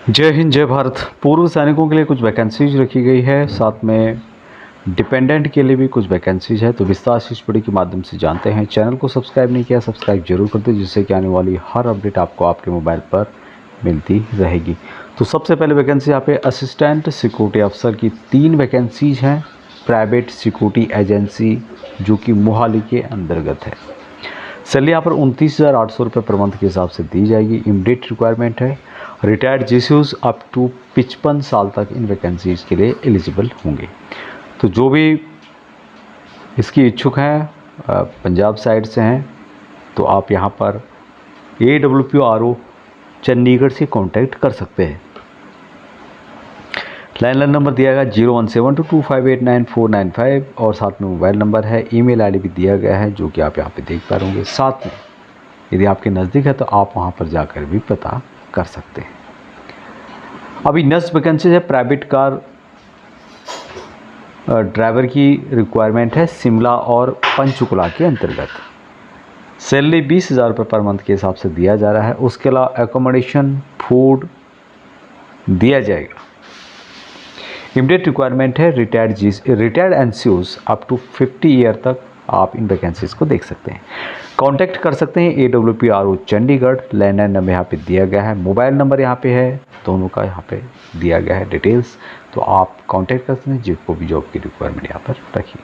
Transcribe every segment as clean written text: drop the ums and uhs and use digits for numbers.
जय हिंद जय भारत। पूर्व सैनिकों के लिए कुछ वैकेंसीज रखी गई है, साथ में डिपेंडेंट के लिए भी कुछ वैकेंसीज है। तो विस्तार से इस वीडियो के माध्यम से जानते हैं। चैनल को सब्सक्राइब नहीं किया, सब्सक्राइब जरूर कर दे, जिससे कि आने वाली हर अपडेट आपको आपके मोबाइल पर मिलती रहेगी। तो सबसे पहले वैकेंसी यहाँ पे असिस्टेंट सिक्योरिटी अफसर की 3 वैकेंसीज हैं, प्राइवेट सिक्योरिटी एजेंसी, जो कि मोहाली के अंतर्गत है। सैलरी यहाँ पर 29,800 रुपये पर मंथ के हिसाब से दी जाएगी। इमीडिएट रिक्वायरमेंट है। रिटायर्ड जीसीयूज अप टू 55 साल तक इन वैकेंसीज के लिए एलिजिबल होंगे। तो जो भी इसकी इच्छुक हैं पंजाब साइड से हैं, तो आप यहाँ पर AWPRO चंडीगढ़ से कांटेक्ट कर सकते हैं। लैंडलाइन नंबर दिया गया 017225899495 और साथ में मोबाइल नंबर है। ईमेल आईडी भी दिया गया है, जो कि आप यहाँ पे देख पा रहे होंगे। साथ में यदि आपके नज़दीक है तो आप वहाँ पर जाकर भी पता कर सकते हैं। अभी नेक्स्ट वैकेंसी है प्राइवेट कार ड्राइवर की रिक्वायरमेंट है, शिमला और पंचकुला के अंतर्गत। सैलरी 20,000 रुपये पर मंथ के हिसाब से दिया जा रहा है। उसके अलावा एकोमोडेशन फूड दिया जाएगा। इमीडिएट रिक्वायरमेंट है। Retired NCOs up to 50 year तक आप इन वैकेंसीज को देख सकते हैं। कांटेक्ट कर सकते हैं AWPRO चंडीगढ़। लैंडलाइन नंबर यहाँ पे दिया गया है, मोबाइल नंबर यहाँ पे है, दोनों का यहाँ पे दिया गया है डिटेल्स। तो आप कांटेक्ट कर सकते हैं जिसको भी जॉब की रिक्वायरमेंट यहाँ पर रखी।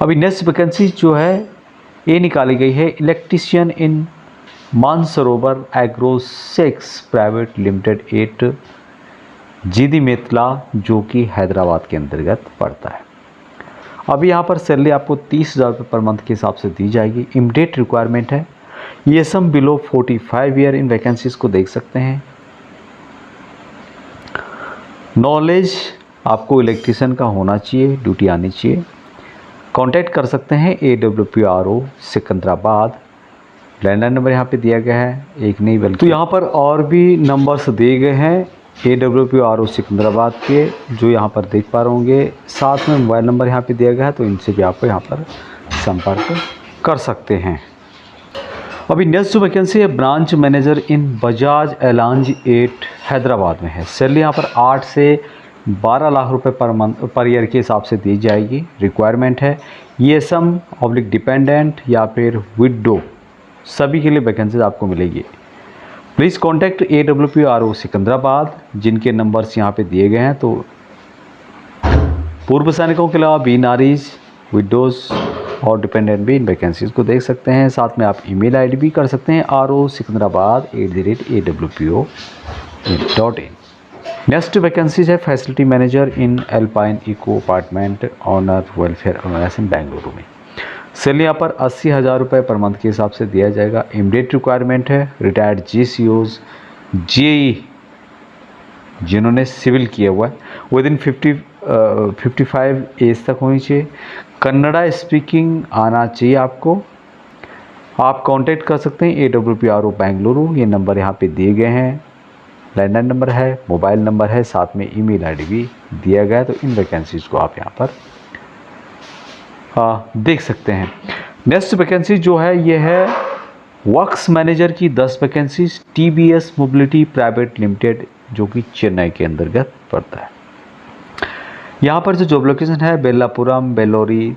अभी नेक्स्ट वैकेंसी जो है ये निकाली गई है, इलेक्ट्रीशियन इन मानसरोवर एग्रो 6 प्राइवेट लिमिटेड 8 जीदी मेतला, जो कि हैदराबाद के अंतर्गत पड़ता है। अभी यहाँ पर सैलरी आपको 30,000 रुपये पर मंथ के हिसाब से दी जाएगी। इमीडिएट रिक्वायरमेंट है। ESM below 45 year in vacancies को देख सकते हैं। नॉलेज आपको इलेक्ट्रीशियन का होना चाहिए, ड्यूटी आनी चाहिए। कांटेक्ट कर सकते हैं AWPRO सिकंदराबाद। लैंडलाइन नंबर यहाँ पे दिया गया है, एक नहीं बल्कि तो यहाँ पर और भी नंबर्स दिए गए हैं AWPRO सिकंदराबाद के, जो यहाँ पर देख पा रहे होंगे। साथ में मोबाइल नंबर यहाँ पे दिया गया है, तो इनसे भी आपको यहाँ पर संपर्क कर सकते हैं। अभी नेक्स्ट जो वैकेंसी है ब्रांच मैनेजर इन बजाज एलांज 8 हैदराबाद में है। सैलरी यहाँ पर 8 से 12 लाख रुपए पर ईयर के हिसाब से दी जाएगी। रिक्वायरमेंट है ESM डिपेंडेंट या फिर विडो, सभी के लिए वैकेंसीज आपको मिलेगी। प्लीज़ कॉन्टैक्ट AWPRO सिकंदराबाद, जिनके नंबर्स यहाँ पे दिए गए हैं। तो पूर्व सैनिकों के अलावा बीनारीज, विडोज़ और डिपेंडेंट भी इन वैकेंसीज को देख सकते हैं। साथ में आप ईमेल आईडी भी कर सकते हैं rosikandrabad@awpo.in। नेक्स्ट वैकेंसीज है facility manager in alpine eco apartment owner welfare organisation Bengaluru में। सैलरी यहाँ पर 80,000 रुपये पर मंथ के हिसाब से दिया जाएगा। इमीडिएट रिक्वायरमेंट है। रिटायर्ड GCOs JE जिन्होंने सिविल किया हुआ है विद इन 55 एज तक होनी चाहिए। कन्नड़ा स्पीकिंग आना चाहिए आपको। आप कांटेक्ट कर सकते हैं AWPRO बेंगलुरु, ये नंबर यहाँ पे दिए गए हैं। लैंडलाइन नंबर है, मोबाइल नंबर है, साथ में ईमेल आईडी भी दिया गया है। तो इन वैकेंसीज को आप यहाँ पर देख सकते हैं। नेक्स्ट वैकेंसी जो है ये है वर्क्स मैनेजर की 10 vacancies TBS mobility private limited, जो कि चेन्नई के अंतर्गत पड़ता है। यहाँ पर जो जॉब लोकेशन है बेल्लापुरम, बेलोरी,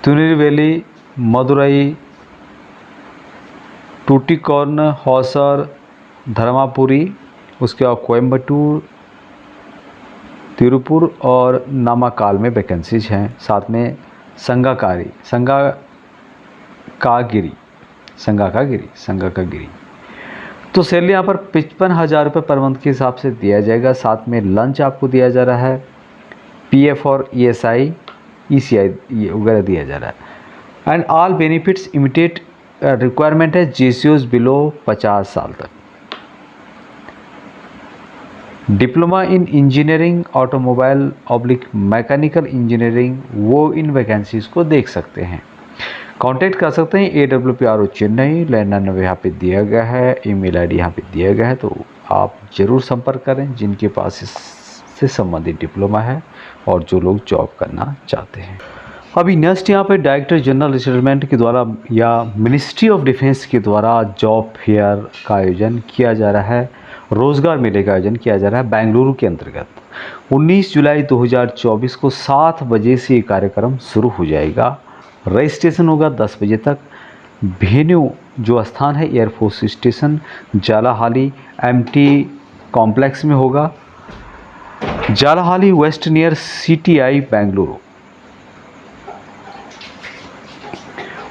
तिरुनेलवेली, मदुरई, टूटिकोर्न, हौसर, धर्मापुरी, उसके बाद कोयम्बटूर, तिरुपुर और नामाकाल में वैकेंसीज हैं। साथ में संगाकागिरी। तो सैलरी यहाँ पर 55,000 रुपये पर मंथ के हिसाब से दिया जाएगा। साथ में लंच आपको दिया जा रहा है, PF और ESI ECI वगैरह दिया जा रहा है। And all benefits. Immediate requirement है GCOs बिलो 50 साल तक। Diploma in engineering automobile mechanical engineering, वो इन वैकेंसीज को देख सकते हैं। कांटेक्ट कर सकते हैं AWPRO चेन्नई। लैंडलाइन नंबर यहाँ पे दिया गया है, ईमेल आईडी यहाँ पे दिया गया है। तो आप ज़रूर संपर्क करें जिनके पास इससे संबंधित डिप्लोमा है और जो लोग जॉब करना चाहते हैं। अभी नेक्स्ट यहाँ पे डायरेक्टर जनरल रिक्रूटमेंट के द्वारा या मिनिस्ट्री ऑफ डिफेंस के द्वारा जॉब फेयर का आयोजन किया जा रहा है, रोजगार मेले का आयोजन किया जा रहा है बेंगलुरु के अंतर्गत। 19 जुलाई 2024 को 7 बजे से ये कार्यक्रम शुरू हो जाएगा। रजिस्ट्रेशन होगा 10 बजे तक। वेन्यू जो स्थान है air force station Jalahalli MT complex में होगा, Jalahalli waste near CTI Bengaluru.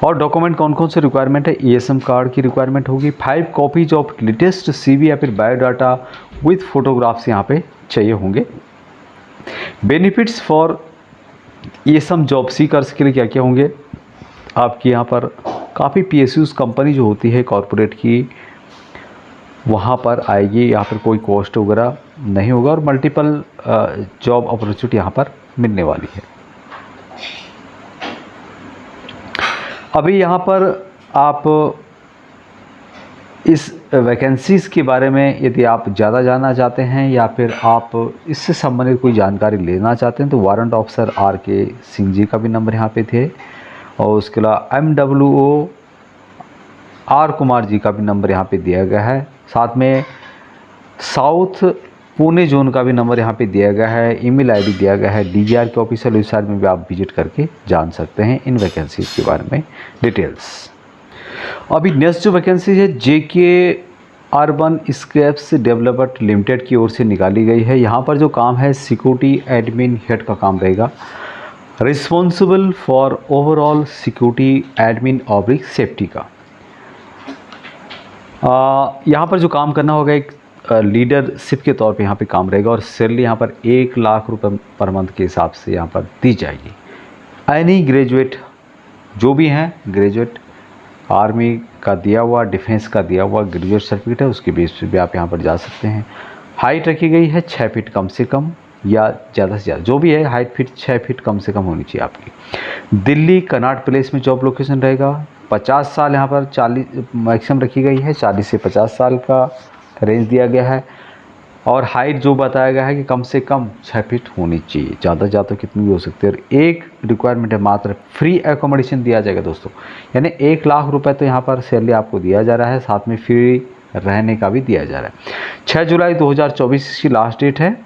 और डॉक्यूमेंट कौन कौन से रिक्वायरमेंट है, ESM कार्ड की रिक्वायरमेंट होगी, 5 कॉपीज ऑफ लेटेस्ट CV या फिर बायोडाटा विथ फोटोग्राफ्स यहाँ पे चाहिए होंगे। Benefits for ESM job seekers के लिए क्या क्या होंगे, आपकी यहाँ पर काफ़ी PSUs कंपनी जो होती है कॉरपोरेट की वहाँ पर आएगी, यहाँ पर कोई कॉस्ट वगैरह नहीं होगा और मल्टीपल जॉब अपॉर्चुनिटी यहाँ पर मिलने वाली है। अभी यहाँ पर आप इस वैकेंसीज़ के बारे में यदि आप ज़्यादा जानना चाहते हैं या फिर आप इससे संबंधित कोई जानकारी लेना चाहते हैं तो warrant officer RK Singh ji का भी नंबर यहाँ पे थे और उसके अलावा MWO R कुमार जी का भी नंबर यहाँ पे दिया गया है। साथ में साउथ पुणे जोन का भी नंबर यहाँ पे दिया गया है, ईमेल ID दिया गया है। DGR के ऑफिशियल वेबसाइट में भी आप विजिट करके जान सकते हैं इन वैकेंसीज के बारे में डिटेल्स। अभी नेक्स्ट जो वैकेंसी है JK urban scraps development limited की ओर से निकाली गई है। यहाँ पर जो काम है सिक्योरिटी एडमिन हेड का काम रहेगा, responsible for overall security admin oblique safety का। यहाँ पर जो काम करना होगा एक लीडरशिप के तौर पे यहाँ पे काम रहेगा और सैलरी यहाँ पर 1 लाख रुपए पर मंथ के हिसाब से यहाँ पर दी जाएगी। एनी ग्रेजुएट जो भी हैं, ग्रेजुएट आर्मी का दिया हुआ, डिफेंस का दिया हुआ ग्रेजुएट सर्टिफिकेट है, उसके बेस पे भी आप यहाँ पर जा सकते हैं। हाइट रखी गई है 6 फीट कम से कम या ज़्यादा से ज़्यादा, जो भी है हाइट फीट 6 फीट कम से कम होनी चाहिए आपकी। दिल्ली कनाट प्लेस में जॉब लोकेशन रहेगा। 50 साल यहाँ पर 40 मैक्सिमम रखी गई है, 40 से 50 साल का रेंज दिया गया है और हाइट जो बताया गया है कि कम से कम 6 फीट होनी चाहिए, ज़्यादा ज़्यादा कितनी भी हो सकती है। और एक रिक्वायरमेंट है मात्र, फ्री एकोमोडेशन दिया जाएगा दोस्तों, यानी 1 लाख रुपए तो यहाँ पर सैलरी आपको दिया जा रहा है, साथ में फ्री रहने का भी दिया जा रहा है। 6 जुलाई 2024 की लास्ट डेट है।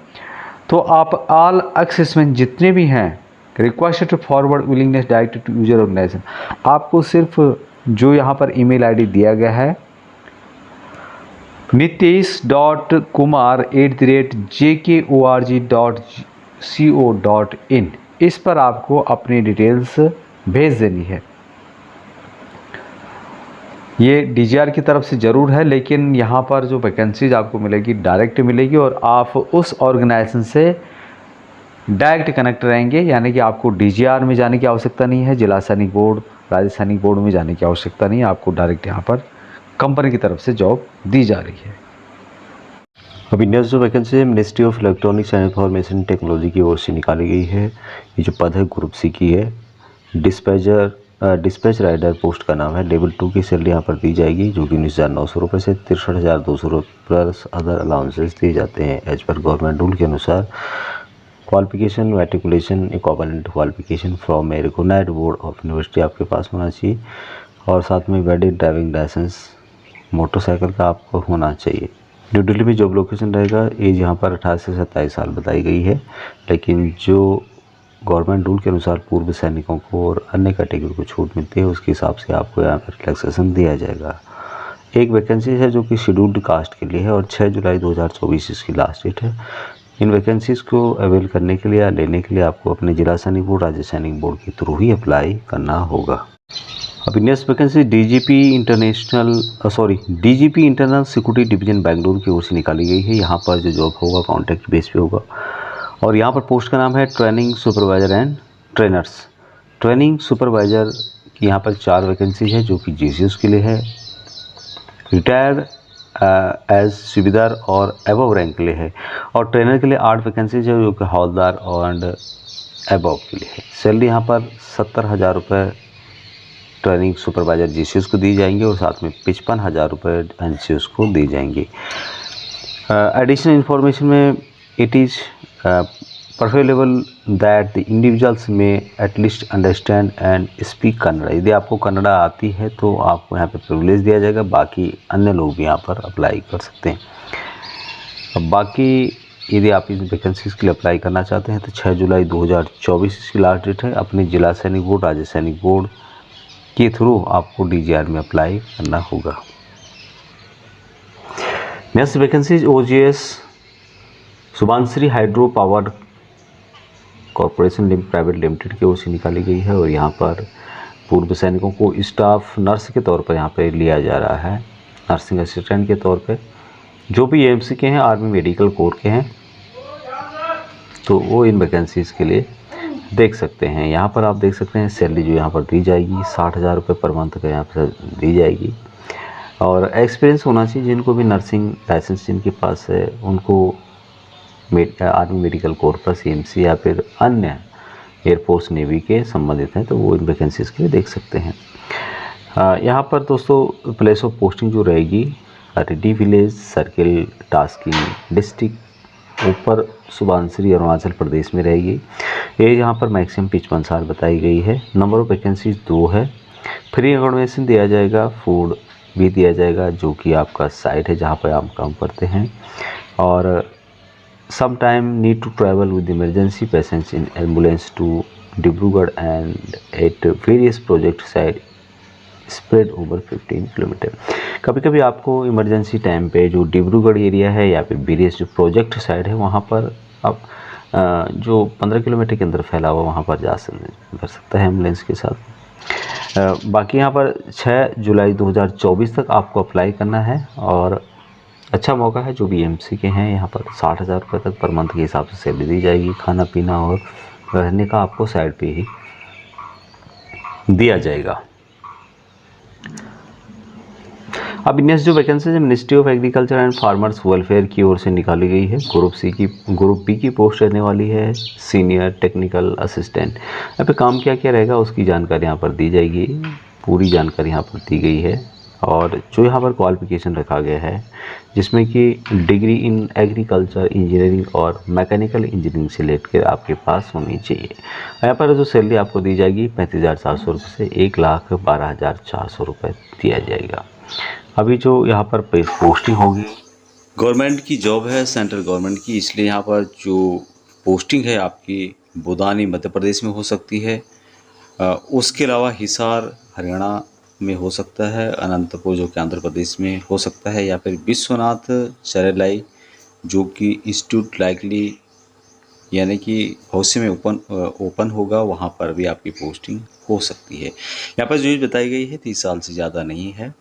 तो आप ऑल असेसमेंट जितने भी हैं request to forward willingness direct to user organisation, आपको सिर्फ जो यहाँ पर ईमेल ID दिया गया है nitesh.kumar@jkorg.co.in, इस पर आपको अपनी डिटेल्स भेज देनी है। ये DGR की तरफ से ज़रूर है, लेकिन यहाँ पर जो वैकेंसीज आपको मिलेगी डायरेक्ट मिलेगी और आप उस ऑर्गेनाइजेशन से डायरेक्ट कनेक्ट रहेंगे, यानी कि आपको DGR में जाने की आवश्यकता नहीं है, जिला सैनिक बोर्ड, राज्य सैनिक बोर्ड में जाने की आवश्यकता नहीं है। आपको डायरेक्ट यहाँ पर कंपनी की तरफ से जॉब दी जा रही है। अभी नेक्स्ट जो वैकेंसी है ministry of electronics and information technology की ओर से निकाली गई है। ये जो पद है ग्रुप C की है। डिस्पैच राइडर पोस्ट का नाम है। लेवल 2 की सैलरी यहाँ पर दी जाएगी, जो कि 19,900 रुपये से 63,200 रुपये प्लस अदर अलाउंसेस दिए जाते हैं एज पर गवर्नमेंट रूल के अनुसार। Qualification matriculation equivalent qualification from a recognised board of university आपके पास होना चाहिए और साथ में वैलिड ड्राइविंग लाइसेंस मोटरसाइकिल का आपको होना चाहिए। न्यू दिल्ली में जॉब लोकेशन रहेगा। एज यहाँ पर 18 से 27 साल बताई गई है, लेकिन जो गवर्नमेंट रूल के अनुसार पूर्व सैनिकों को और अन्य कैटेगरी को छूट मिलती है उसके हिसाब से आपको यहाँ पर रिलैक्सेशन दिया जाएगा। एक वैकेंसी है जो कि शेड्यूल्ड कास्ट के लिए है और 6 जुलाई 2024 इसकी लास्ट डेट है। इन वैकेंसीज़ को अवेल करने के लिए या लेने के लिए आपको अपने जिला सैनिक बोर्ड, राज्य सैनिक बोर्ड के थ्रू ही अप्लाई करना होगा। अभी next vacancy DGP internal security division Bengaluru की ओर से निकाली गई है। यहाँ पर जो जॉब होगा कॉन्ट्रैक्ट बेस पे होगा और यहाँ पर पोस्ट का नाम है training supervisor and trainers. Training supervisor की यहाँ पर 4 वैकेंसी है जो कि GCS के लिए है। रिटायर्ड एज सूबेदार और एबव रैंक के लिए है और ट्रेनर के लिए 8 वैकेंसीज है जो कि हवलदार और एबव के लिए है। सैलरी यहाँ पर 70,000 रुपये ट्रेनिंग सुपरवाइजर GCS को दी जाएंगे और साथ में 55,000 रुपये NCOs को दी जाएंगे। एडिशनल इन्फॉर्मेशन में it is preferable that the individuals में at least understand and speak Kannada. यदि आपको कन्नड़ा आती है तो आपको यहाँ पे प्रिविलेज दिया जाएगा, बाकी अन्य लोग भी यहाँ पर अप्लाई कर सकते हैं। अब बाकी यदि आप इन वैकेंसीज़ के लिए अप्लाई करना चाहते हैं तो 6 जुलाई 2024 इसकी लास्ट डेट है। अपने जिला सैनिक बोर्ड, राज्य सैनिक बोर्ड के थ्रू आपको DGR में अप्लाई करना होगा। Next vacancies OGS Subansiri hydro power corporation private limited की ओर से निकाली गई है और यहाँ पर पूर्व सैनिकों को स्टाफ नर्स के तौर पर यहाँ पर लिया जा रहा है, नर्सिंग असिस्टेंट के तौर पर। जो भी AMC के हैं, आर्मी मेडिकल कोर के हैं, तो वो इन वैकेंसीज़ के लिए देख सकते हैं। यहाँ पर आप देख सकते हैं सैलरी जो यहाँ पर दी जाएगी 60,000 रुपये पर मंथ का यहाँ पर दी जाएगी। और एक्सपीरियंस होना चाहिए, जिनको भी नर्सिंग लाइसेंस जिनके पास है उनको आर्मी मेडिकल कॉर्पस AMC या फिर अन्य एयरफोर्स नेवी के संबंधित हैं तो वो इन वैकेंसीज़ के लिए देख सकते हैं। यहाँ पर दोस्तों प्लेस ऑफ पोस्टिंग जो रहेगी Reddy village circle tasking district ऊपर सुभानश्री अरुणाचल प्रदेश में रहेगी। ये यहाँ पर मैक्सिमम 55 साल बताई गई है। नंबर ऑफ वैकेंसीज 2 है। फ्री अकोमोडेशन दिया जाएगा, फूड भी दिया जाएगा जो कि आपका साइट है जहाँ पर आप काम करते हैं। और some time need to travel with emergency patients in ambulance to Dibrugarh and at various project site spread over 15 kilometre. कभी कभी आपको इमरजेंसी टाइम पे जो डिब्रूगढ़ एरिया है या फिर वेरियस जो प्रोजेक्ट साइड है वहाँ पर आप जो 15 किलोमीटर के अंदर फैला हुआ वहाँ पर जा सकता है एम्बुलेंस के साथ। बाकी यहाँ पर 6 जुलाई 2024 तक आपको अप्लाई करना है और अच्छा मौका है। जो भी AMC के हैं यहाँ पर 60,000 रुपये तक पर मंथ के हिसाब से सैलरी दी जाएगी। खाना पीना और रहने का आपको साइड पे ही दिया जाएगा। अब नेक्स्ट जो वैकेंसी है ministry of agriculture and farmers welfare की ओर से निकाली गई है। ग्रुप बी की पोस्ट रहने वाली है सीनियर टेक्निकल असिस्टेंट। यहाँ पे काम क्या क्या रहेगा उसकी जानकारी यहाँ पर दी जाएगी, पूरी जानकारी यहाँ पर दी गई है। और जो यहाँ पर क्वालिफिकेशन रखा गया है जिसमें कि डिग्री इन एग्रीकल्चर इंजीनियरिंग और मैकेनिकल इंजीनियरिंग से लेकर आपके पास होनी चाहिए। यहाँ पर जो सैलरी आपको दी जाएगी 35,400 रुपये से 1,12,400 रुपये दिया जाएगा। अभी जो यहाँ पर पोस्टिंग होगी गवर्नमेंट की जॉब है, सेंट्रल गवर्नमेंट की, इसलिए यहाँ पर जो पोस्टिंग है आपकी बुदानी मध्य प्रदेश में हो सकती है। उसके अलावा हिसार हरियाणा में हो सकता है, अनंतपुर जो कि आंध्र प्रदेश में हो सकता है, या फिर विश्वनाथ चरेलाई जो कि इंस्टीट्यूट लाइकली यानी कि भविष्य में ओपन होगा, वहाँ पर भी आपकी पोस्टिंग हो सकती है। यहाँ पर जो बताई गई है 30 साल से ज़्यादा नहीं है,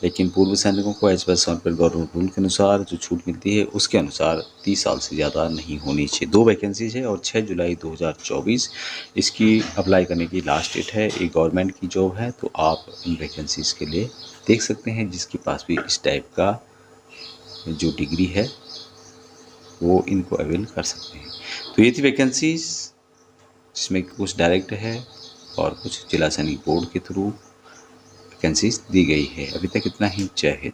लेकिन पूर्व सैनिकों को एज पर गवर्नमेंट रूल के अनुसार जो छूट मिलती है उसके अनुसार 30 साल से ज़्यादा नहीं होनी चाहिए। 2 वैकेंसीज है और 6 जुलाई 2024 इसकी अप्लाई करने की लास्ट डेट है। ये गवर्नमेंट की जॉब है तो आप इन वैकेंसीज के लिए देख सकते हैं जिसके पास भी इस टाइप का जो डिग्री है वो इनको अवेल कर सकते हैं। तो ये थी वैकेंसीज जिसमें कुछ डायरेक्ट है और कुछ जिला सैनिक बोर्ड के थ्रू वैकेंसीज दी गई है। अभी तक इतना ही। जय हिंद।